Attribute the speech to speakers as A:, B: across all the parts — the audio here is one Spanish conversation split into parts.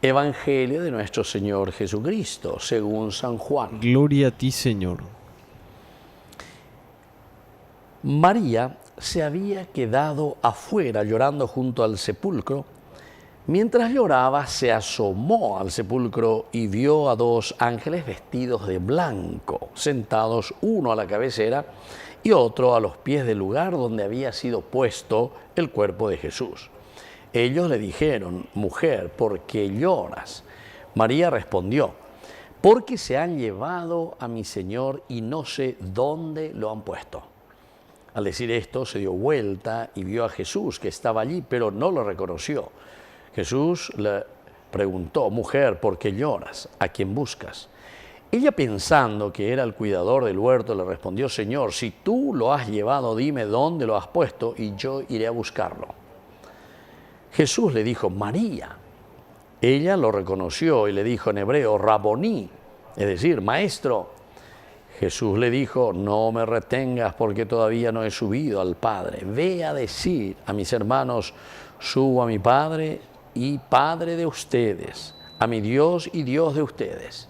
A: Evangelio de nuestro Señor Jesucristo, según San Juan.
B: Gloria a ti, Señor.
A: María se había quedado afuera llorando junto al sepulcro. Mientras lloraba, se asomó al sepulcro y vio a dos ángeles vestidos de blanco, sentados uno a la cabecera y otro a los pies del lugar donde había sido puesto el cuerpo de Jesús. Ellos le dijeron: mujer, ¿por qué lloras? María respondió: porque se han llevado a mi Señor y no sé dónde lo han puesto. Al decir esto, se dio vuelta y vio a Jesús, que estaba allí, pero no lo reconoció. Jesús le preguntó: mujer, ¿por qué lloras? ¿A quién buscas? Ella, pensando que era el cuidador del huerto, le respondió: Señor, si tú lo has llevado, dime dónde lo has puesto y yo iré a buscarlo. Jesús le dijo: María. Ella lo reconoció y le dijo en hebreo: Raboní, es decir, maestro. Jesús le dijo: no me retengas, porque todavía no he subido al Padre. Ve a decir a mis hermanos: subo a mi Padre y Padre de ustedes, a mi Dios y Dios de ustedes.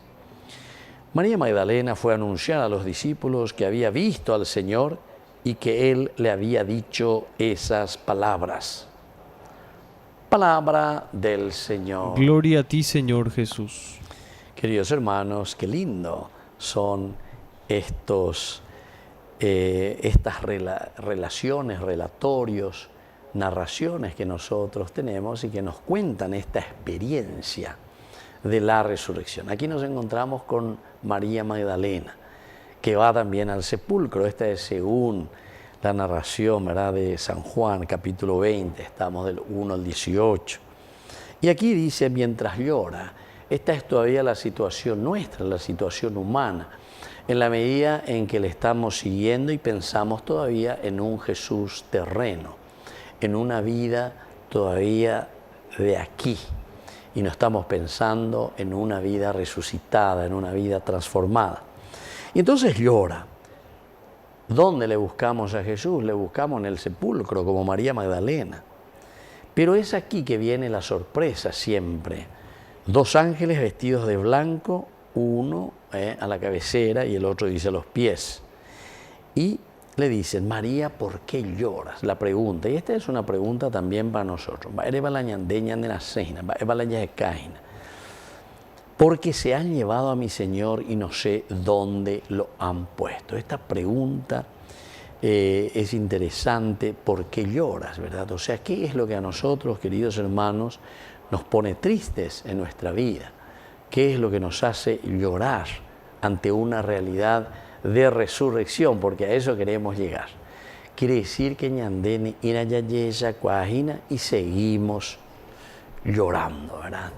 A: María Magdalena fue a anunciar a los discípulos que había visto al Señor y que Él le había dicho esas palabras. Palabra del Señor.
B: Gloria a ti, Señor Jesús.
A: Queridos hermanos, qué lindo son estas relaciones, relatorios, narraciones que nosotros tenemos y que nos cuentan esta experiencia de la resurrección. Aquí nos encontramos con María Magdalena, que va también al sepulcro. Esta es según la narración, ¿verdad?, de San Juan, capítulo 20, estamos del 1 al 18. Y aquí dice: mientras llora. Esta es todavía la situación nuestra, la situación humana, en la medida en que le estamos siguiendo y pensamos todavía en un Jesús terreno, en una vida todavía de aquí, y no estamos pensando en una vida resucitada, en una vida transformada. Y entonces llora. ¿Dónde le buscamos a Jesús? Le buscamos en el sepulcro, como María Magdalena. Pero es aquí que viene la sorpresa siempre. Dos ángeles vestidos de blanco, uno a la cabecera y el otro dice a los pies. Y le dicen: María, ¿por qué lloras? La pregunta, y esta es una pregunta también para nosotros. Porque se han llevado a mi Señor y no sé dónde lo han puesto. Esta pregunta es interesante. ¿Por qué lloras, verdad? O sea, ¿qué es lo que a nosotros, queridos hermanos, nos pone tristes en nuestra vida? ¿Qué es lo que nos hace llorar ante una realidad de resurrección? Porque a eso queremos llegar. Quiere decir que ñandene irayayesa cuajina y seguimos llorando, ¿verdad?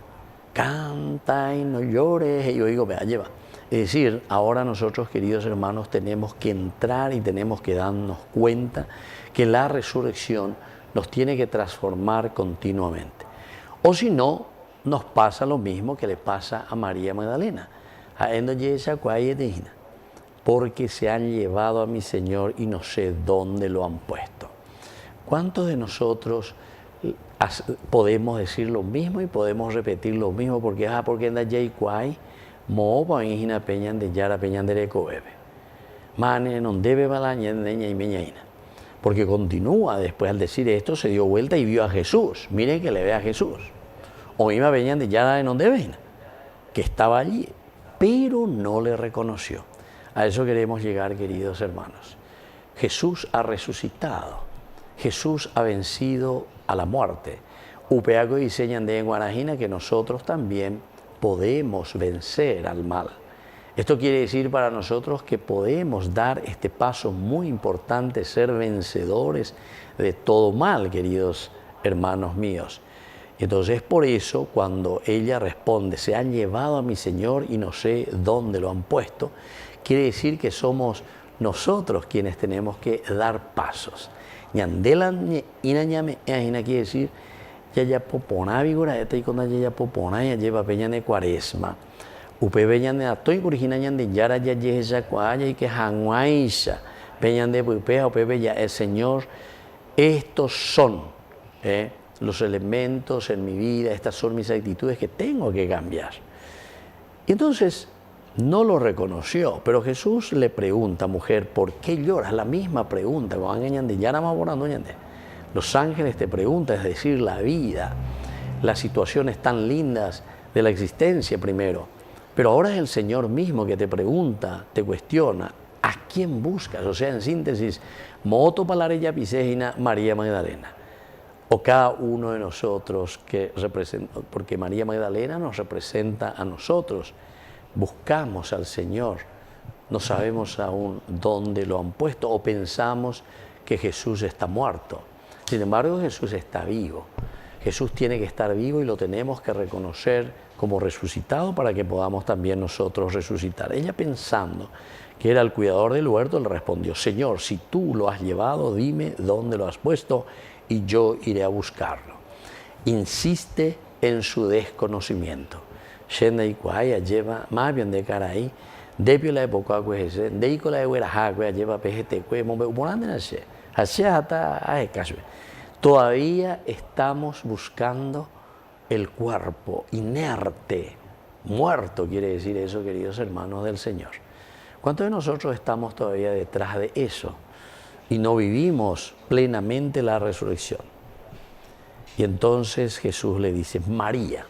A: Canta y no llores. Y yo digo: vea, lleva. Es decir, ahora nosotros, queridos hermanos, tenemos que entrar y tenemos que darnos cuenta que la resurrección nos tiene que transformar continuamente. O si no, nos pasa lo mismo que le pasa a María Magdalena. Porque se han llevado a mi Señor y no sé dónde lo han puesto. ¿Cuántos de nosotros podemos decir lo mismo y podemos repetir lo mismo? Porque anda ya cuay mo pa ingina peñan de yara peñan de recobebe mane non debe balaña neña y meñaina. Porque continúa después, al decir esto, se dio vuelta y vio a Jesús. Miren que le ve a Jesús. O iba peñan de yara de non debe, que estaba allí, pero no le reconoció. A eso queremos llegar, queridos hermanos. Jesús ha resucitado. Jesús ha vencido a la muerte. Upeaco diseñan de Guanajina que nosotros también podemos vencer al mal. Esto quiere decir para nosotros que podemos dar este paso muy importante, ser vencedores de todo mal, queridos hermanos míos. Entonces, por eso, cuando ella responde: se han llevado a mi Señor y no sé dónde lo han puesto, quiere decir que somos nosotros quienes tenemos que dar pasos. Ñandelan inañame quiere decir ya popona vigora esta y cuando ya popona ya lleva peña de cuaresma. Upe peña de atoy origina de yara ya yesa cuaya y que hanguaisha peña de pupea o pepe ya el Señor. Estos son los elementos en mi vida, estas son mis actitudes que tengo que cambiar. Y entonces no lo reconoció, pero Jesús le pregunta, mujer, ¿por qué lloras? La misma pregunta, los ángeles te preguntan, es decir, la vida, las situaciones tan lindas de la existencia primero. Pero ahora es el Señor mismo que te pregunta, te cuestiona, ¿a quién buscas? O sea, en síntesis, moto palarella pisegina María Magdalena. O cada uno de nosotros que representa, porque María Magdalena nos representa a nosotros. Buscamos al Señor, no sabemos aún dónde lo han puesto o pensamos que Jesús está muerto. Sin embargo, Jesús está vivo. Jesús tiene que estar vivo y lo tenemos que reconocer como resucitado para que podamos también nosotros resucitar. Ella, pensando que era el cuidador del huerto, le respondió, Señor, si tú lo has llevado, dime dónde lo has puesto y yo iré a buscarlo. Insiste en su desconocimiento. Shenda y Kuaya lleva más bien de cara ahí, depio la época que es, deiko la egueraja que lleva pejete, que mombe umorande nace, así hasta a caso. Todavía estamos buscando el cuerpo inerte, muerto quiere decir eso, queridos hermanos del Señor. ¿Cuántos de nosotros estamos todavía detrás de eso y no vivimos plenamente la resurrección? Y entonces Jesús le dice, María.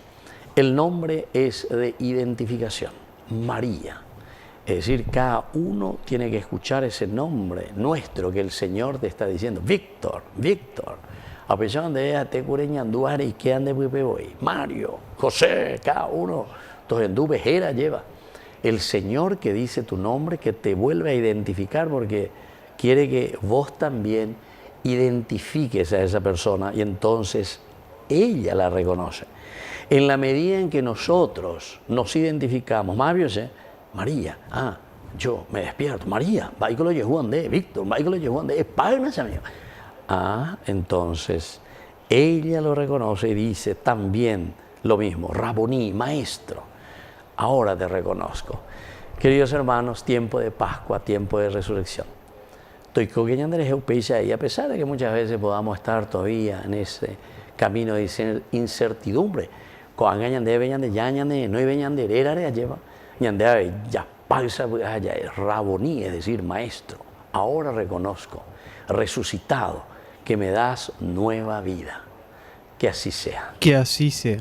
A: El nombre es de identificación, María. Es decir, cada uno tiene que escuchar ese nombre nuestro que el Señor te está diciendo. Víctor, Víctor. A pesar de te cureñandúar y que ande voy. Mario, José, cada uno. Entonces en tu vejera lleva. El Señor que dice tu nombre, que te vuelve a identificar porque quiere que vos también identifiques a esa persona y entonces ella la reconoce. En la medida en que nosotros nos identificamos, María, yo me despierto, María, Víctor, entonces ella lo reconoce y dice también lo mismo, Raboní, maestro, ahora te reconozco. Queridos hermanos, tiempo de Pascua, tiempo de resurrección. Y a pesar de que muchas veces podamos estar todavía en ese camino de incertidumbre, Raboní, es decir, maestro, ahora reconozco, resucitado, que me das nueva vida. Que así sea.
B: Que así sea.